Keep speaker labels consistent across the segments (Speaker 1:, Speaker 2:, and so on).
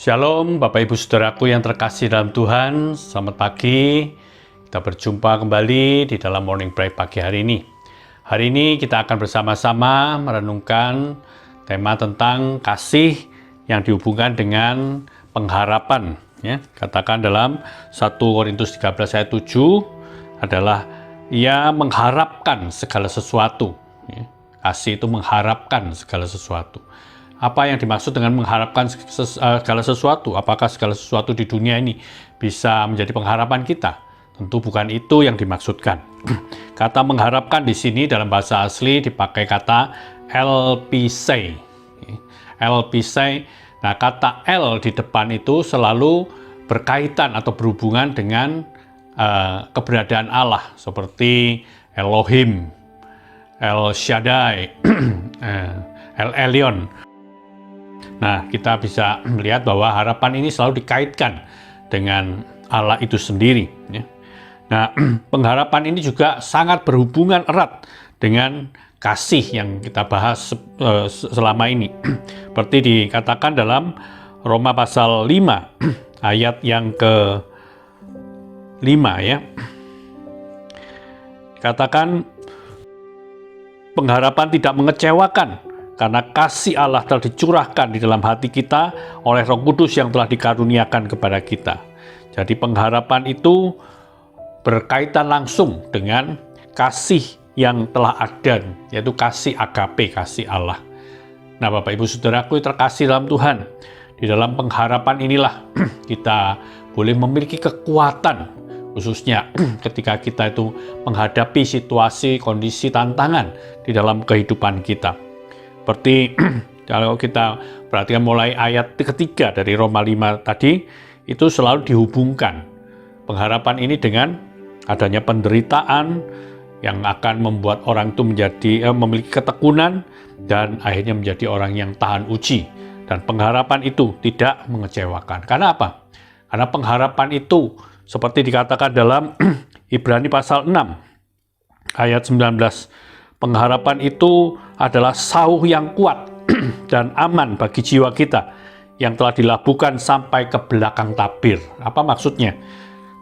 Speaker 1: Shalom Bapak Ibu Saudaraku yang terkasih dalam Tuhan, selamat pagi. Kita berjumpa kembali di dalam Morning Bright pagi hari ini. Hari ini kita akan bersama-sama merenungkan tema tentang kasih yang dihubungkan dengan pengharapan. Ya, katakan dalam 1 Korintus 13 ayat 7 adalah ia mengharapkan segala sesuatu. Ya, kasih itu mengharapkan segala sesuatu. Apa yang dimaksud dengan mengharapkan segala sesuatu? Apakah segala sesuatu di dunia ini bisa menjadi pengharapan kita? Tentu bukan itu yang dimaksudkan. Kata mengharapkan di sini dalam bahasa asli dipakai kata elpisei. Elpisei. Nah, kata el di depan itu selalu berkaitan atau berhubungan dengan keberadaan Allah, seperti Elohim, El Shaddai, El Elyon. Nah, kita bisa melihat bahwa harapan ini selalu dikaitkan dengan Allah itu sendiri. Ya. Nah, pengharapan ini juga sangat berhubungan erat dengan kasih yang kita bahas selama ini. Seperti dikatakan dalam Roma pasal 5, ayat yang ke-5 ya. Katakan pengharapan tidak mengecewakan, karena kasih Allah telah dicurahkan di dalam hati kita oleh Roh Kudus yang telah dikaruniakan kepada kita. Jadi pengharapan itu berkaitan langsung dengan kasih yang telah ada, yaitu kasih agape, kasih Allah. Nah, Bapak Ibu Saudaraku yang terkasih dalam Tuhan, di dalam pengharapan inilah kita boleh memiliki kekuatan, khususnya ketika kita itu menghadapi situasi, kondisi, tantangan di dalam kehidupan kita. Seperti kalau kita perhatikan mulai ayat ketiga dari Roma 5 tadi, itu selalu dihubungkan pengharapan ini dengan adanya penderitaan yang akan membuat orang itu memiliki ketekunan dan akhirnya menjadi orang yang tahan uji. Dan pengharapan itu tidak mengecewakan. Karena apa? Karena pengharapan itu seperti dikatakan dalam Ibrani pasal 6 ayat 19. Pengharapan itu adalah sauh yang kuat dan aman bagi jiwa kita yang telah dilabuhkan sampai ke belakang tabir. Apa maksudnya?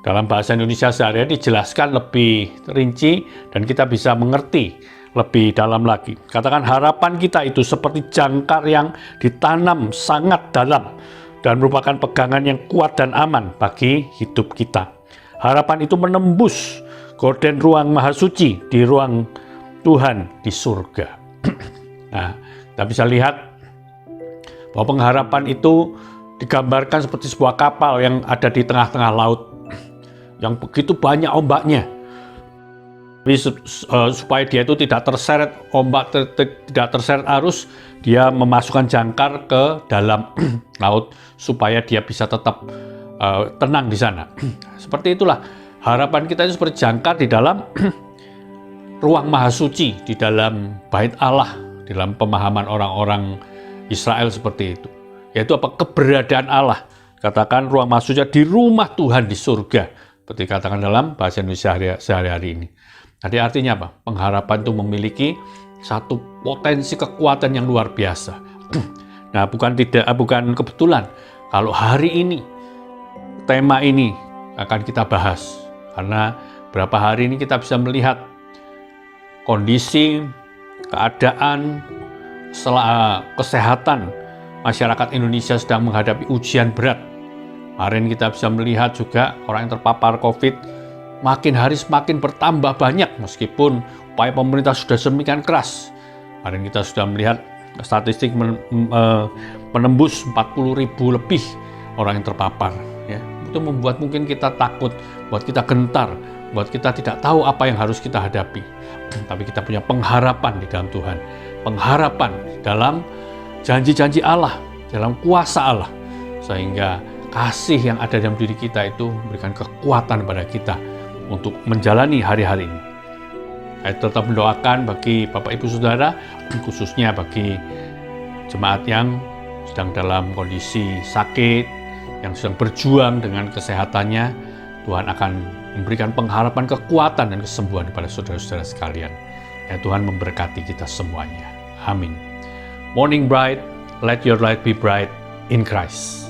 Speaker 1: Dalam bahasa Indonesia sehari-hari dijelaskan lebih rinci dan kita bisa mengerti lebih dalam lagi. Katakan harapan kita itu seperti jangkar yang ditanam sangat dalam dan merupakan pegangan yang kuat dan aman bagi hidup kita. Harapan itu menembus gorden ruang maha suci di ruang Tuhan di surga. Nah, kita bisa lihat bahwa pengharapan itu digambarkan seperti sebuah kapal yang ada di tengah-tengah laut yang begitu banyak ombaknya. Supaya dia itu tidak terseret ombak, tidak terseret arus, dia memasukkan jangkar ke dalam laut supaya dia bisa tetap tenang di sana. Seperti itulah harapan kita itu seperti jangkar di dalam ruang maha suci, di dalam bait Allah, di dalam pemahaman orang-orang Israel seperti itu. Yaitu apa? Keberadaan Allah. Katakan ruang maha suci di rumah Tuhan di surga. Seperti katakan dalam bahasa Indonesia sehari-hari ini. Jadi artinya apa? Pengharapan itu memiliki satu potensi kekuatan yang luar biasa. Nah, bukan kebetulan kalau hari ini tema ini akan kita bahas. Karena berapa hari ini kita bisa melihat kondisi, keadaan, kesehatan masyarakat Indonesia sedang menghadapi ujian berat. Kemarin kita bisa melihat juga orang yang terpapar COVID makin hari semakin bertambah banyak meskipun upaya pemerintah sudah sedemikian keras. Kemarin kita sudah melihat statistik menembus 40.000 lebih orang yang terpapar. Ya. Itu membuat mungkin kita takut, buat kita gentar, buat kita tidak tahu apa yang harus kita hadapi. Tapi kita punya pengharapan di dalam Tuhan. Pengharapan dalam janji-janji Allah, dalam kuasa Allah. Sehingga kasih yang ada dalam diri kita itu memberikan kekuatan pada kita untuk menjalani hari-hari ini. Saya tetap mendoakan bagi Bapak Ibu Saudara, khususnya bagi jemaat yang sedang dalam kondisi sakit, yang sedang berjuang dengan kesehatannya, Tuhan akan memberikan pengharapan, kekuatan, dan kesembuhan kepada saudara-saudara sekalian. Ya, Tuhan memberkati kita semuanya. Amin. Morning Bright, let your light be bright in Christ.